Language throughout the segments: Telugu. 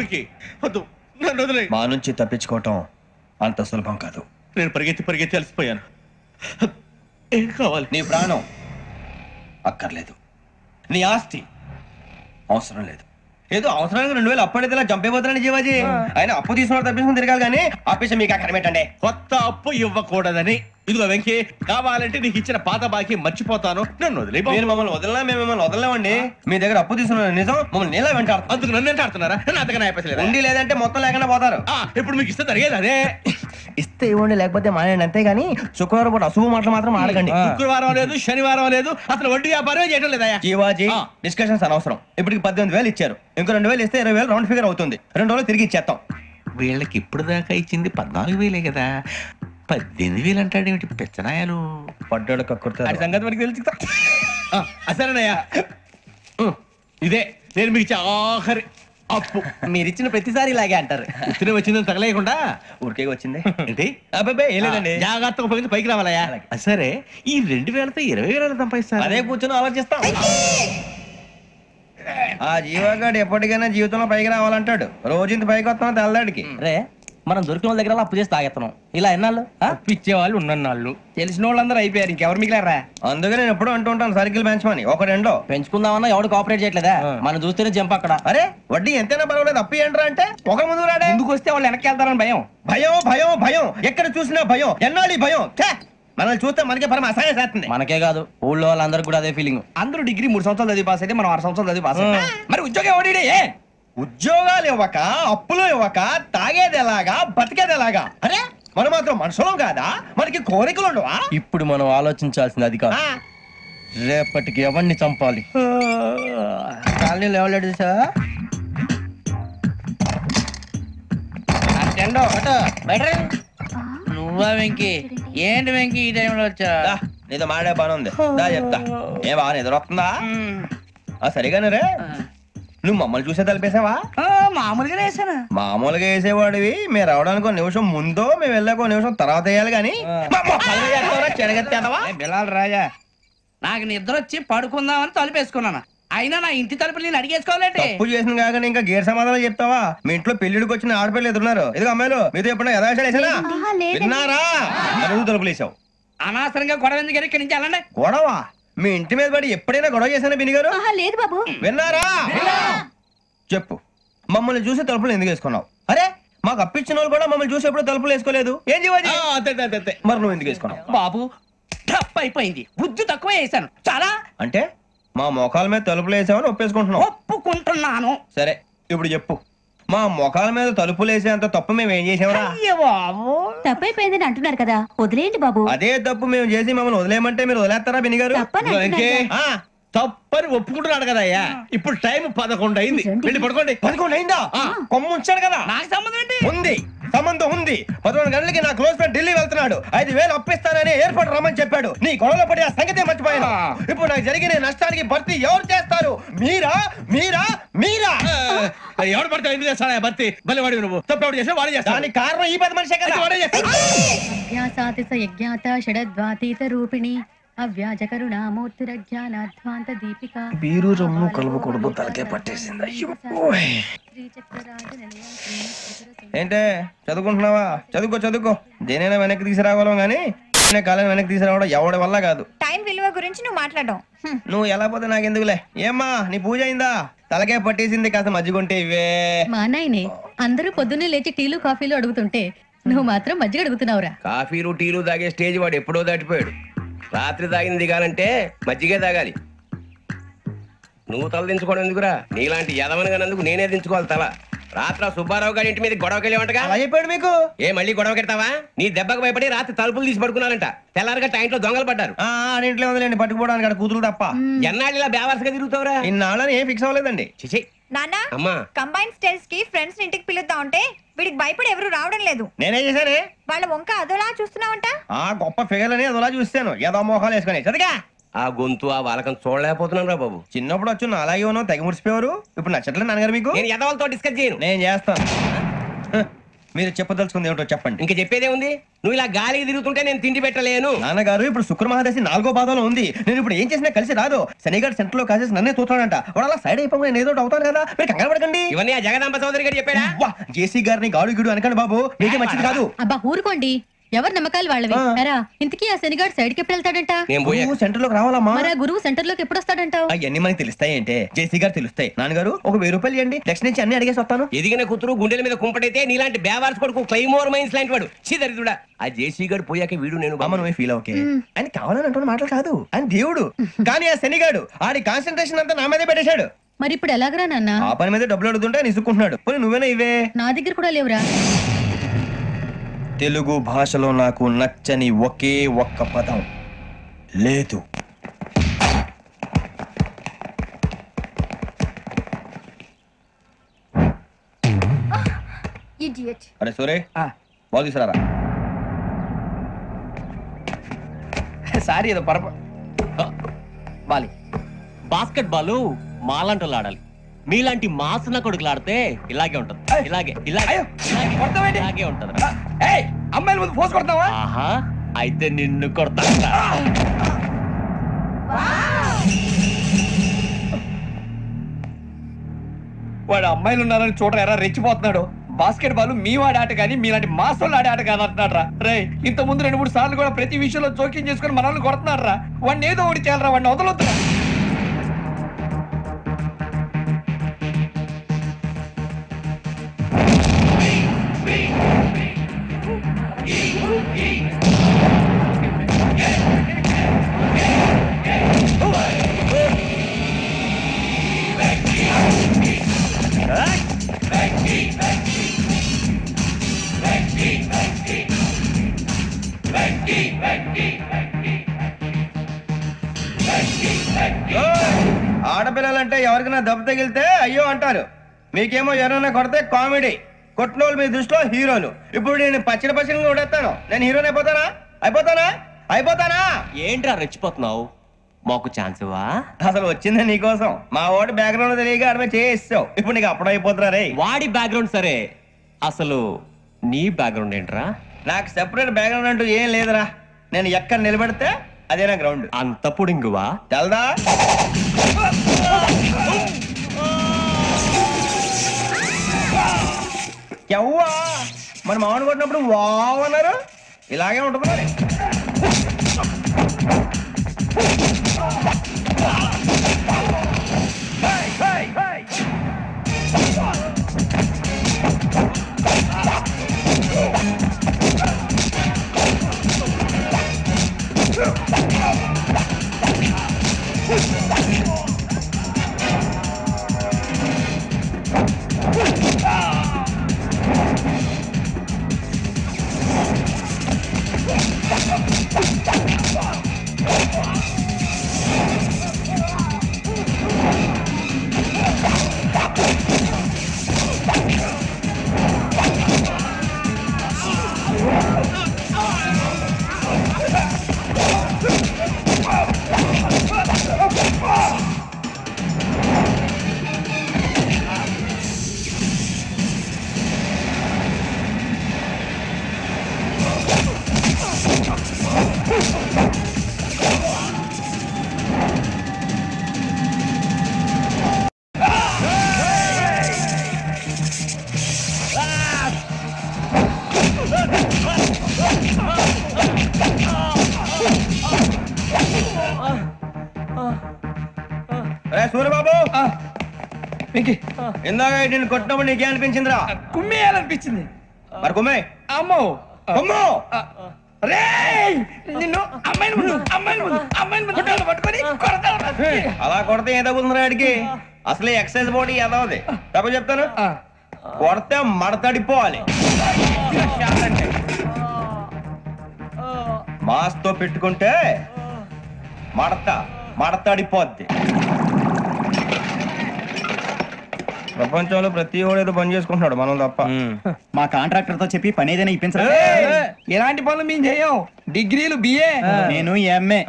వెంకీ వద్దు, నన్ను వదిలే. మా నుంచి తప్పించుకోవటం అంత సులభం కాదు. నేను పరిగెత్తి అలసిపోయాను. ఏం కావాలి? నీ ప్రాణం అక్కర్లేదు, నీ ఆస్తి అవసరం లేదు. ఏదో అవసరానికి 2000 అప్పటిది ఇలా చంపేపోతున్నాను జీవాజీ. ఆయన అప్పు తీసుకున్న తప్పించుకుని తిరగాలి కానీ ఆపేసి మీకు అక్కడ పెట్టండి. కొత్త అప్పు ఇవ్వకూడదని. ఇదిగో వెంకీ, కావాలంటే నీకు ఇచ్చిన పాత బాకీ మర్చిపోతాను, నన్ను వదిలే. మీరు మమ్మల్ని వదలనా? మేము మిమ్మల్ని వదలలేమండి. మీ దగ్గర అప్పు తీసుకున్న నిజం మమ్మల్ని నీలా వెంటాడు. అందుకు నన్ను ఎంత ఆడుతున్నారా? నన్ను అంతగా నాయపసలేదు. ఉండి లేదంటే మొత్తం లేకుండా పోతారు. ఇప్పుడు మీకు ఇస్తే జరిగేది అదే. ఇస్తే ఇవ్వండి, లేకపోతే మానేయండి, అంతేగాని శుక్రవారం పూట అశుభ మాటలు మాత్రం ఆడకండి. శుక్రవారం లేదు, శనివారం లేదు, అసలు వడ్డీ వ్యాపారమే చేయడం లేదా? జీవాజీ డిస్కషన్స్ అనవసరం. ఇప్పటికి 18,000 ఇచ్చారు, ఇంకో 2,000 ఇస్తే 20,000 రౌండ్ ఫిగర్ అవుతుంది. 2 రోజులు తిరిగి ఇచ్చేస్తాం. వీళ్ళకి ఇప్పుడు దాకా ఇచ్చింది 14,000 కదా, 18,000 అంటాడేమిటి పెచ్చనాయాలు? పడ్డాడు కక్కుర్తా సంగతి వరకు తెలుసు. అసలేనయ్యా, ఇదే నేను మీకు ఇచ్చే ఆఖరి అప్పు. మీరు ఇచ్చిన ప్రతిసారి ఇలాగే అంటారు. ఇతనే వచ్చిందని తగలేయకుండా ఊరికే వచ్చింది ఏంటి? అబ్బాయి ఏం లేదండి, జాగ్రత్తగా ఉపయోగించి పైకి రావాలయ్యా. సరే, ఈ 2,000తో 20,000 సంపాదిస్తారు. అదే కూర్చొని ఆలోచిస్తాం. ఆ జీవగాడు ఎప్పటికైనా జీవితంలో పైకి రావాలంటాడు. రోజు ఇంత పైకి వస్తాం తెల్లడికి. రే, మనం దొరికిన వాళ్ళ దగ్గర అప్పు చేసి తాగెత్తనం. ఇలా ఎన్నాళ్ళు ఇచ్చే వాళ్ళు ఉన్నన్నాళ్ళు తెలిసిన వాళ్ళందరూ అయిపోయారు, ఇంకెవరు మిగిలారా? అందుకే నేను ఎప్పుడు అంటూ ఉంటాను సర్కిల్ బెంచ్ మని ఒక రెండో పెంచుకుందామన్నా ఎవడు కోఆపరేట్ చేయట్లేదా? మనం చూస్తేనే జంప్ అక్కడ. అరే వడ్డీ ఎంతైనా పర్వాలేదు, అప్పు ఏంట్రా అంటే ఒక ముందు రాడే. ముందుకు వస్తే వాళ్ళు వెనక్కి వెళ్తారని భయం. భయం భయం భయం, ఎక్కడ చూసినా భయం. ఎన్నాళ్ళు ఈ భయం? మనల్ని చూస్తే మనకే పరమ అసహాయం చేస్తుంది. మనకే కాదు, ఊళ్ళో వాళ్ళందరూ కూడా అదే ఫీలింగ్. అందరూ డిగ్రీ 3 సంవత్సరాలు చదివి పాస్ అయితే మనం 6 సంవత్సరాలు చదివి పాస్. మరి ఉద్యోగం ఎవడి? ఉద్యోగాలు ఇవ్వక, అప్పులు ఇవ్వక, తాగేది ఎలాగా, బతికేది ఎలాగా? అరే మనం మాత్రం మనుషులం కాదా? మనకి కోరికలు ఉండవా? ఇప్పుడు మనం ఆలోచించాల్సింది అది కాదు, రేపటికి ఎవరిని చంపాలి. కాలనీలో ఎవరు సార్? నువ్వా వెంకీ? ఏంటి వెంకీ ఈ టైంలో వచ్చా? నీతో మాడే పని ఉంది, దా చెప్తా. ఏ బాగా నిద్రొస్తుందా? సరిగానే రే, నువ్వు మమ్మల్ని చూసే తలిపేసావా? మామూలుగానే వేసాను. మామూలుగా వేసేవాడివి. మేము రావడానికి 1 నిమిషం ముందో, మేము వెళ్ళాక 1 నిమిషం తర్వాత వేయాలి కానీ బిలాల్ రాజా, నాకు నిద్ర వచ్చి పడుకుందామని తలుపేసుకున్నాను. అయినా నా ఇంటి తలుపులు నేను అడిగేసుకోవాలంటే తప్పు చేసిన కాక ఇంకా గేర్ సమాధానం చెప్తావా? మీ ఇంట్లో పెళ్లిడికి వచ్చిన ఆడపిల్లలు ఎదురున్నారు. ఇదిగో అమ్మాయిలు, మీతో ఎప్పుడైనా యథాశాలు వేసానా? విన్నారా? అడుగు తలుపులు వేసావు. అనవసరంగా గొడవ ఎందుకు? ఇక్కడి నుంచి వెళ్ళండి. గొడవ? మీ ఇంటి మీద పడి ఎప్పుడైనా గొడవ చేశానా బిని గారు? లేదు బాబు. విన్నారా? చెప్పు, మమ్మల్ని చూసి తలుపులు ఎందుకు వేసుకున్నావు? అరే మాకు అప్పించిన వాళ్ళు కూడా మమ్మల్ని చూసి ఎప్పుడు తలుపులు వేసుకోలేదు. ఏం చేయాలి? మరి నువ్వు ఎందుకు వేసుకున్నావు? బాబు తప్పు అయిపోయింది, బుద్ధి తక్కువ వేసాను చాలా. అంటే మా మోకాల మీద తలుపులు వేసామని ఒప్పేసుకుంటున్నావు? ఒప్పుకుంటున్నాను. సరే ఇప్పుడు చెప్పు, మా మొఖాల మీద తలుపులు వేసేంత తప్పు మేము ఏం చేసామరా? తప్పైపోయిందని అంటున్నారు కదా, వదిలేయండి బాబు. అదే తప్పు మేము చేసి మమ్మల్ని వదిలేయమంటే మీరు వదిలేస్తారా బిని గారు? తప్పని ఒప్పుకుంటున్నాడు కదా అయ్యా. ఇప్పుడు టైం 11 అయింది, వెళ్ళి పడుకోండి. 11 అయిందా? కొమ్ము ఉంచాడు కదా. నాకు సంబంధం ఏంటి? ఉంది, సంబంధం ఉంది. 11 గంటలకి నా క్లోజ్ ఫ్రెండ్ ఢిల్లీ వెళ్తున్నాడు. 5,000 అప్పిస్తానని ఎయిర్పోర్ట్ రమ్మని చెప్పాడు. నీ గొడవలో పడి ఆ సంగతి మర్చిపోయాను. ఇప్పుడు నాకు జరిగిన నష్టానికి భర్తీ ఎవరు చేస్తారు? మీరా మీరా మీరా? ఎవడు పడితే ఎందుకు చేస్తాడా భర్తీ? మళ్ళీ వాడి నువ్వు తప్పు ఎవడు చేసా వాడే చేస్తా. దానికి కారణం ఈ 10 మనిషే కదా. వాడే బీరు రమ్ము కలుపుకూడదు, తలకే పట్టేసింది. ఏంటే చదువుకుంటున్నావా? చదువుకో. దేనైనా వెనక్కి తీసుకురావాలం గానీ కాలం వెనక్కి తీసుకురావడం ఎవడి వల్ల కాదు. టైం విలువ గురించి నువ్వు మాట్లాడడం. నువ్వు ఎలా పోతే నాకెందుకులే. ఏమ్మా నీ పూజ అయిందా? తలకే పట్టేసింది, కాస్త మజ్జిగుంటే ఇవే. మా నాయనే అందరూ పొద్దున్నే లేచి టీలు కాఫీలు అడుగుతుంటే నువ్వు మాత్రం మజ్జిగ అడుగుతున్నావురా. కాఫీలు టీలు తాగే స్టేజ్ వాడు ఎప్పుడో దాటిపోయాడు. రాత్రి తాగింది దిగాలంటే మజ్జిగే తాగాలి. నువ్వు తల దించుకోవడం ఎందుకురా? నీలాంటి యదవనగానందుకు నేనే దించుకోవాలి తల. రాత్రి సుబ్బారావు గారి ఇంటి మీద గొడవకి వెళ్ళేవంటగా. అలా చెప్పాడు మీకు? మళ్ళీ గొడవ కెడతావా? నీ దెబ్బకు భయపడి రాత్రి తలుపులు తీసి పడుకున్నారంట. తెల్లారగా టైంట్లో దొంగలు పడ్డారు. ఇంట్లో ఉందిలేండి, పట్టుకుపోవడానికి అక్కడ కూతురు తప్ప. ఎన్నాళ్ళు ఇలా బేవర్స్గా తిరుగుతావురా? ఇన్నాళ్ళని ఏం ఫిక్స్ అవ్వలేదండి. చిచి నాన్నా, అమ్మా కంబైన్ స్టైల్స్ కి ఫ్రెండ్స్ ఇంటికి పిలుద్దాం అంటే వీడికి భయపడి ఎవరు రావడం లేదు. నేనేం చేశానే? వాళ్ళ వంక అదోలా చూస్తున్నావంట. గొప్ప ఫిగర్ అని అదోలా చూస్తాను, ఏదో మోహాలు వేసుకొని. చదిగా ఆ గొంతు ఆ వాలకం చూడలేకపోతున్నాను రా బాబు. చిన్నప్పుడు వచ్చి నా అలాగే ఉన్నావు, తెగ ముడిచిపోయారు. ఇప్పుడు నచ్చట్లేదు నాన్నగారు మీకు? నేను యదవలతో డిస్కస్ చేయను. నేను చేస్తాను. మీరు చెప్పదలుచుకుంది ఏమిటో చెప్పండి. ఇంక చెప్పేదే ఉంది. నువ్వు ఇలా గాలికి తిరుగుతుంటే నేను తిండి పెట్టలేను. నాన్నగారు ఇప్పుడు శుక్ర మహాదశి 4వ పాదంలో ఉంది. నేను ఇప్పుడు ఏం చేసినా కలిసి రాదు. శనిగారు సెంటర్ లో కాసేసి నన్నే చూస్తాడంట. వాడు అలా సైడ్ అయిపోయి నేను ఏదో ఒకటి అవుతాను కదా, మీరు కంగారు పడకండి. ఇవన్నీ ఆ జగదాంబ చౌదరి గారు చెప్పాడా? జేసీ గారిని గాడు గిడు అనకండి బాబు, మీకే మంచిది కాదు. అబ్బా ఊరుకోండి, ఎవరి నమ్మకాలు వాళ్ళవి. ఎరా ఇంతకీ ఆ శనిగాడు సైడ్ కి ఎప్పుడు వెళ్తాడంట? నేను పోయా. సెంటర్ లోకి రావాలమ్మా. మరి ఆ గురువు సెంటర్ లోకి ఎప్పుడు వస్తాడంటావు? అవన్నీ మనకి తెలుస్తాయి అంటే జేసీ గారు తెలుస్తాయి. నాన్నగారు ఒక 1000 రూపాయలు ఇవ్వండి, నెక్స్ట్ నుంచి అన్ని అడిగేసి వస్తాను. ఎదిగిన కూతురు గుండెల మీద కుంపటైతే నీలాంటి బేవార్స్ కొడుకు క్లైమోర్ మైన్స్ లాంటి వాడు చీదరిదుడా. ఆ జేసీ గారు పోయాక వీడు నేను అమ్మ నువ్వే ఫీల్ ఓకే. ఆయన కావాలని అంటున్న మాటలు కాదు, ఆయన దేవుడు. కానీ ఆ శనిగాడు ఆడి కాన్సన్ట్రేషన్ అంతా నా మీదే పెట్టేశాడు. మరి ఇప్పుడు ఎలాగరా నాన్న? ఆ పని మీద డబ్బులు అడుగుతుంటే నిసుకుంటున్నాడు. పోనీ నువ్వేనా ఇవే? నా దగ్గర కూడా లేవురా. తెలుగు భాషలో నాకు నచ్చని ఒకే ఒక్క పదం లేదు. అరే సూరే, బాల్ తీసుకురారా. సారీ ఏదో బాలి. బాస్కెట్ బాల్ మాలాంటి వాళ్ళు ఆడాలి. మీలాంటి మాసన కొడుకులు ఆడితే ఇలాగే ఉంటది. ఇలాగే ఇలాగే ఇలాగే ఉంటది. అమ్మాయిల ముందు ఫోర్స్ కొడతావా? ఆహా, అయితే నిన్ను కొడతా. వాడు అమ్మాయిలు ఉన్నారని చూడరా ఎరా రెచ్చిపోతున్నాడు. బాస్కెట్ బాల్ మీ వాడి ఆట కానీ మీలాంటి మాసోళ్ళు ఆడే ఆట కాదు అంటున్నాడు రా. రే ఇంత ముందు 2-3 సార్లు కూడా ప్రతి విషయంలో జోక్యం చేసుకుని మనల్ని కొడుతున్నాడు రా. వాడిని ఏదో ఒకటి చేయాలరా, వాడిని వదలొద్దురా. ఆడపిల్లలంటే ఎవరికైనా దెబ్బ తగిలితే అయ్యో అంటారు, మీకేమో ఎవరైనా కొడితే కామెడీ. కొట్టినోళ్ళు మీ దృష్టిలో హీరోలు. ఇప్పుడు నేను పచ్చడి కొడేస్తాను, నేను హీరోని అయిపోతానా? ఏంట్రా రెచ్చిపోతున్నావు? మాకు ఛాన్స్ ఇవ్వా? అసలు వచ్చింది నీకోసం. మా వాడి బ్యాక్గ్రౌండ్ తెలియక అడమే చేయిస్తావు. ఇప్పుడు నీకు అప్పుడు అయిపోతున్నా రే. వాడి బ్యాక్గ్రౌండ్ సరే, అసలు నీ బ్యాక్గ్రౌండ్ ఏంట్రా? నాకు సెపరేట్ బ్యాక్గ్రౌండ్ అంటూ ఏం లేదురా. నేను ఎక్కడ నిలబడితే అదే నా గ్రౌండ్. అంత పుడింగువా? తెల్దా? ఎవ్వా మన మామిడి కొట్టినప్పుడు వావ్ అన్నారు, ఇలాగే ఉంటుంది మరి. సూర్యబాబు, ఇందాక నేను కొట్టినప్పుడు నీకే అనిపించిందిరా? కుమ్మేయాలనిపించింది. మరి కుమ్మే. అమ్మో అమ్మో నిన్ను అమ్మాయిల ముందు పట్టుకొని అలా కొడితే ఏ తగ్గుతుందిరా ఆడికి? అసలు ఎక్సైజ్ బాడీ ఏదవుది తప్ప చెప్తాను. కొడితే మడతడిపోవాలి. మాస్తో పెట్టుకుంటే మడతడిపోద్ది. ప్రపంచంలో ప్రతి వాడు ఏదో పని చేసుకుంటున్నాడు, మనం తప్ప. మా కాంట్రాక్టర్ తో చెప్పి పని ఏదైనా ఇప్పించరా? ఎలాంటి పనులు మేము చేయం. డిగ్రీలు బిఏ, నేను ఎంఏ.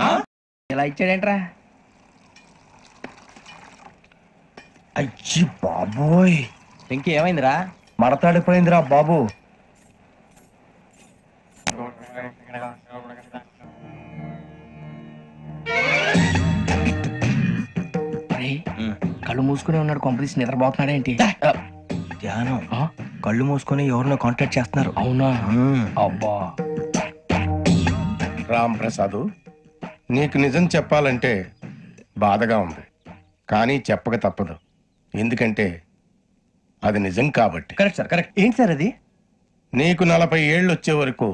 ఇలా ఇచ్చాడేంట్రా? అయ్యి బాబోయ్, ఇంకేమైందిరా? మడతాడిపోయిందిరా బాబు. కళ్ళు మూసుకునే ఉన్నాడు, కొంపదీసి నిద్రపోతున్నాడేంటి? ధ్యానం. కళ్ళు మూసుకొని ఎవరినో కాంటాక్ట్ చేస్తున్నారు. అవునా? అబ్బా. రామ్ ప్రసాద్, నీకు నిజం చెప్పాలంటే బాధగా ఉంది, కానీ చెప్పక తప్పదు. ఎందుకంటే అది నిజం కాబట్టి. Correct sir, correct. ఏంటి సార్ అది? నీకు 40 ఏళ్ళు వచ్చే వరకు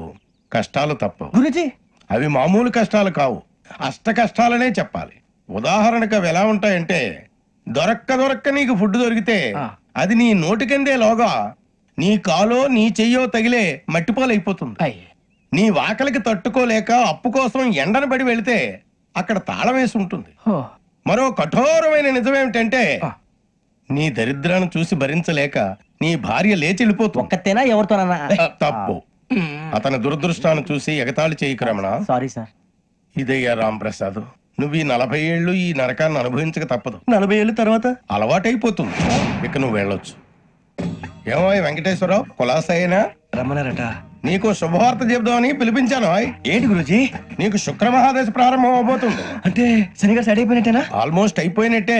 కష్టాలు తప్పవు. గురుజీ, అవి మామూలు కష్టాలు కావు, అష్ట కష్టాలనే చెప్పాలి. ఉదాహరణకు అవి ఎలా ఉంటాయంటే, దొరక్క నీకు ఫుడ్ దొరికితే అది నీ నోటికందే లోగా నీ కాలో నీ చెయ్యో తగిలే మట్టిపాలైపోతుంది. నీ వాకలికి తట్టుకోలేక అప్పు కోసం ఎండను పడి వెళితే అక్కడ తాళం వేసి ఉంటుంది. మరో కఠోరమైన నిజమేమిటంటే, నీ దరిద్రాన్ని చూసి భరించలేక నీ భార్య లేచి వెళ్ళిపోతుంది. ఒక్కతేనా ఎవరితోనన్నా? తప్పు. అతని దురదృష్టాన్ని చూసి ఎగతాళి చేయకు రమణ. Sorry sir. ఇదయ్యా రాంప్రసాద్, నువ్వు ఈ 40 ఏళ్ళు ఈ నరకాన్ని అనుభవించక తప్పదు. 40 ఏళ్ళ తర్వాత అలవాటైపోతుంది. ఇక నువ్వు వెళ్ళొచ్చు. ఏమో వెంకటేశ్వరరావు, కులాసైనా రమ్మన్నారట. నీకు శుభవార్త చెబుదామని పిలిపించాను. ఏంటి గురుజీ? నీకు శుక్రమహాదశ ప్రారంభం అవబోతుంది. అంటే శనిగా సెట్ అయిపోయినట్టేనా? ఆల్మోస్ట్ అయిపోయినట్టే.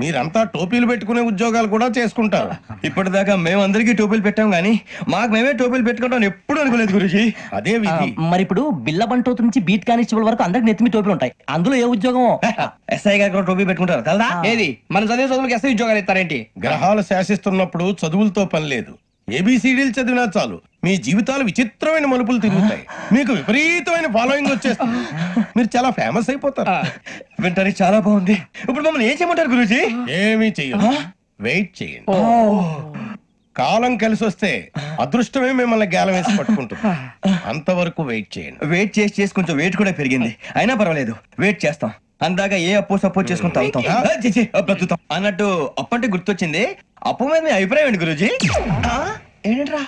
మీరంతా టోపీలు పెట్టుకునే ఉద్యోగాలు కూడా చేసుకుంటారు. ఇప్పటిదాకా మేమందరికీ టోపీలు పెట్టాం గానీ మాకు మేమే టోపీలు పెట్టుకుంటాం ఎప్పుడు అనుకోలేదు గురుజీ. అదే విధి. మరి ఇప్పుడు బిల్ల బంటోతు నుంచి బీట్ కానిస్టేబుల్ వరకు అందరికి నెత్తిమి టోపీలు ఉంటాయి. అందులో ఏ ఉద్యోగం? ఎస్ఐ గారు కూడా టోపీ పెట్టుకుంటారు తెలదా? ఏది మన చదివే చదువులకు ఎస్ఐ ఉద్యోగాలు ఇస్తారేంటి? గ్రహాలు శాసిస్తున్నప్పుడు చదువులతో పని లేదు. ఏబిసిడీలు చదివినా చాలు మీ జీవితాలు విచిత్రమైన మలుపులు తిరుగుతాయి. మీకు విపరీతమైన ఫాలోయింగ్ వచ్చేస్తుంది. మీరు చాలా ఫేమస్ అయిపోతారు. వింటానికి చాలా బాగుంది. ఇప్పుడు మమ్మల్ని ఏం చేయమంటారు గురూజీ? ఏమీ చెయ్యదు, వెయిట్ చేయండి. కాలం కలిసి వస్తే అదృష్టమే మిమ్మల్ని గేలం వేసి పట్టుకుంటుంది. అంతవరకు వెయిట్ చేయండి. వెయిట్ చేసి కొంచెం వెయిట్ కూడా పెరిగింది. అయినా పర్వాలేదు, వెయిట్ చేస్తాం. అందాక ఏ అప్పు సపోర్ట్ చేసుకుని తాగుతాం, బ్రతుకుతాం అన్నట్టు. అప్పు అంటే గుర్తొచ్చింది. అప్పు మీద మీ అభిప్రాయం ఏంటి గురూజీ? ఏంటరా?